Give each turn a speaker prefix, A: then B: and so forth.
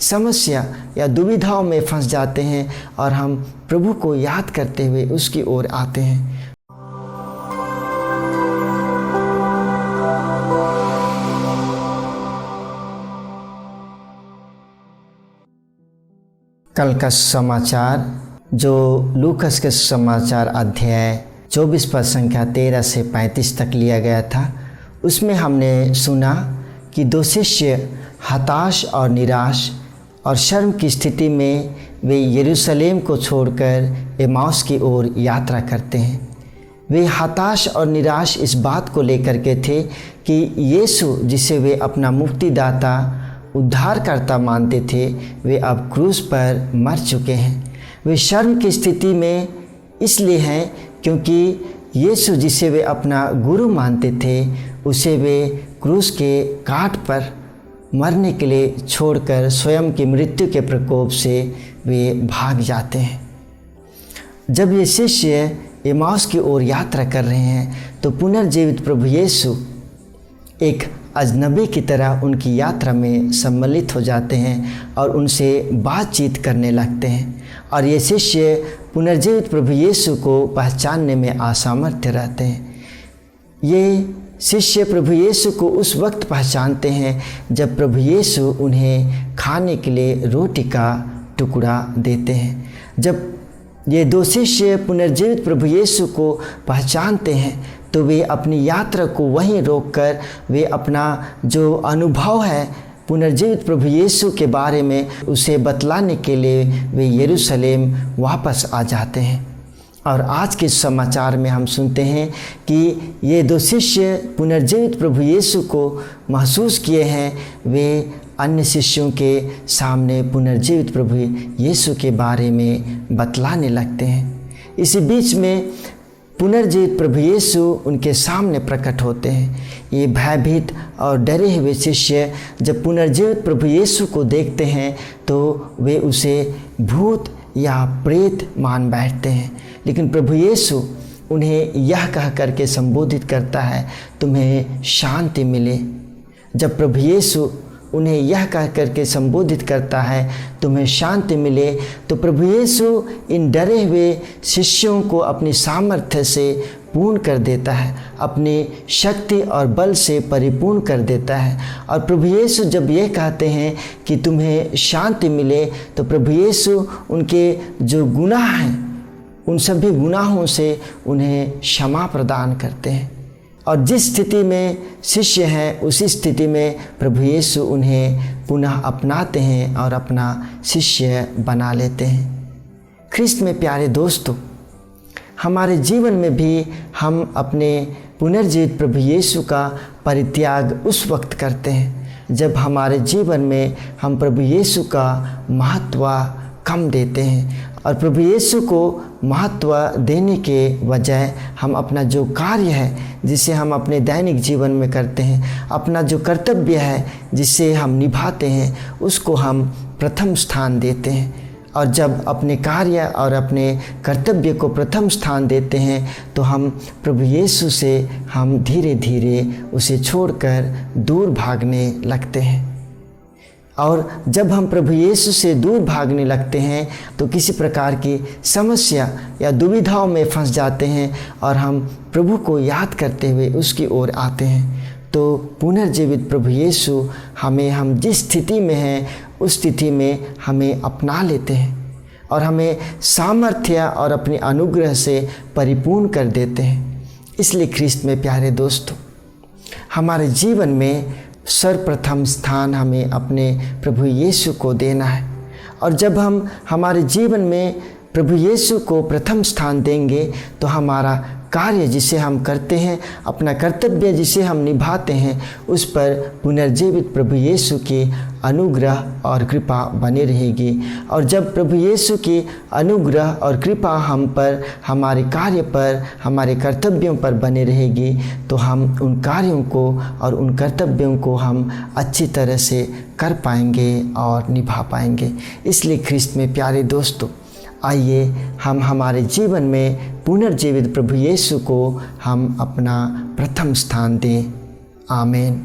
A: समस्या या दुविधाओं में फंस जाते हैं और हम प्रभु को याद करते हुए उसकी ओर आते हैं। कल का समाचार जो लूकस के समाचार अध्याय 24 पद संख्या 13 से 35 तक लिया गया था, उसमें हमने सुना कि 2 शिष्य हताश और निराश और शर्म की स्थिति में वे यरूशलेम को छोड़कर एमाउस की ओर यात्रा करते हैं। वे हताश और निराश इस बात को लेकर के थे कि यीशु जिसे वे अपना मुक्तिदाता उद्धारकर्ता मानते थे, वे अब क्रूस पर मर चुके हैं। वे शर्म की स्थिति में इसलिए हैं क्योंकि यीशु जिसे वे अपना गुरु मानते थे, उसे वे क्रूस के काट पर मरने के लिए छोड़कर स्वयं की मृत्यु के प्रकोप से वे भाग जाते हैं। जब ये शिष्य एमाउस की ओर यात्रा कर रहे हैं तो पुनर्जीवित प्रभु यीशु एक अजनबी की तरह उनकी यात्रा में सम्मिलित हो जाते हैं और उनसे बातचीत करने लगते हैं। और ये शिष्य पुनर्जीवित प्रभु यीशु को पहचानने में असामर्थ्य रहते हैं। ये शिष्य प्रभु यीशु को उस वक्त पहचानते हैं जब प्रभु यीशु उन्हें खाने के लिए रोटी का टुकड़ा देते हैं। जब ये 2 शिष्य पुनर्जीवित प्रभु यीशु को पहचानते हैं तो वे अपनी यात्रा को वहीं रोककर वे अपना जो अनुभव है पुनर्जीवित प्रभु यीशु के बारे में उसे बतलाने के लिए वे यरूशलेम वापस आ जाते हैं। और आज के समाचार में हम सुनते हैं कि ये 2 शिष्य पुनर्जीवित प्रभु यीशु को महसूस किए हैं। वे अन्य शिष्यों के सामने पुनर्जीवित प्रभु यीशु के बारे में बतलाने लगते हैं। इसी बीच में पुनर्जीवित प्रभु यीशु उनके सामने प्रकट होते हैं। ये भयभीत और डरे हुए शिष्य जब पुनर्जीवित प्रभु यीशु को देखते हैं तो वे उसे भूत या प्रेत मान बैठते हैं, लेकिन प्रभु यीशु उन्हें यह कह करके संबोधित करता है, तुम्हें शांति मिले। जब प्रभु यीशु उन्हें यह कह करके संबोधित करता है, तुम्हें शांति मिले, तो प्रभु यीशु इन डरे हुए शिष्यों को अपनी सामर्थ्य से पूर्ण कर देता है, अपनी शक्ति और बल से परिपूर्ण कर देता है। और प्रभु यीशु जब ये कहते हैं कि तुम्हें शांति मिले, तो प्रभु यीशु उनके जो गुनाह हैं उन सभी गुनाहों से उन्हें क्षमा प्रदान करते हैं। और जिस स्थिति में शिष्य हैं उसी स्थिति में प्रभु यीशु उन्हें पुनः अपनाते हैं और अपना शिष्य बना लेते हैं। ख्रिस्त में प्यारे दोस्तों, हमारे जीवन में भी हम अपने पुनर्जीवित प्रभु यीशु का परित्याग उस वक्त करते हैं जब हमारे जीवन में हम प्रभु यीशु का महत्व कम देते हैं। और प्रभु यीशु को महत्व देने के बजाय हम अपना जो कार्य है जिसे हम अपने दैनिक जीवन में करते हैं, अपना जो कर्तव्य है जिसे हम निभाते हैं, उसको हम प्रथम स्थान देते हैं। और जब अपने कार्य और अपने कर्तव्य को प्रथम स्थान देते हैं तो हम प्रभु यीशु से हम धीरे धीरे उसे छोड़कर दूर भागने लगते हैं। और जब हम प्रभु यीशु से दूर भागने लगते हैं तो किसी प्रकार की समस्या या दुविधाओं में फंस जाते हैं और हम प्रभु को याद करते हुए उसकी ओर आते हैं। तो पुनर्जीवित प्रभु यीशु हमें हम जिस स्थिति में हैं उस स्थिति में हमें अपना लेते हैं और हमें सामर्थ्य और अपने अनुग्रह से परिपूर्ण कर देते हैं। इसलिए ख्रिस्त में प्यारे दोस्तों, हमारे जीवन में सर्वप्रथम स्थान हमें अपने प्रभु यीशु को देना है। और जब हम हमारे जीवन में प्रभु यीशु को प्रथम स्थान देंगे तो हमारा कार्य जिसे हम करते हैं, अपना कर्तव्य जिसे हम निभाते हैं, उस पर पुनर्जीवित प्रभु यीशु की अनुग्रह और कृपा बनी रहेगी। और जब प्रभु यीशु की अनुग्रह और कृपा हम पर, हमारे कार्य पर, हमारे कर्तव्यों पर बने रहेगी तो हम उन कार्यों को और उन कर्तव्यों को हम अच्छी तरह से कर पाएंगे और निभा पाएंगे। इसलिए ख्रिस्त में प्यारे दोस्तों, आइए हम हमारे जीवन में पुनर्जीवित प्रभु यीशु को हम अपना प्रथम स्थान दें। आमीन।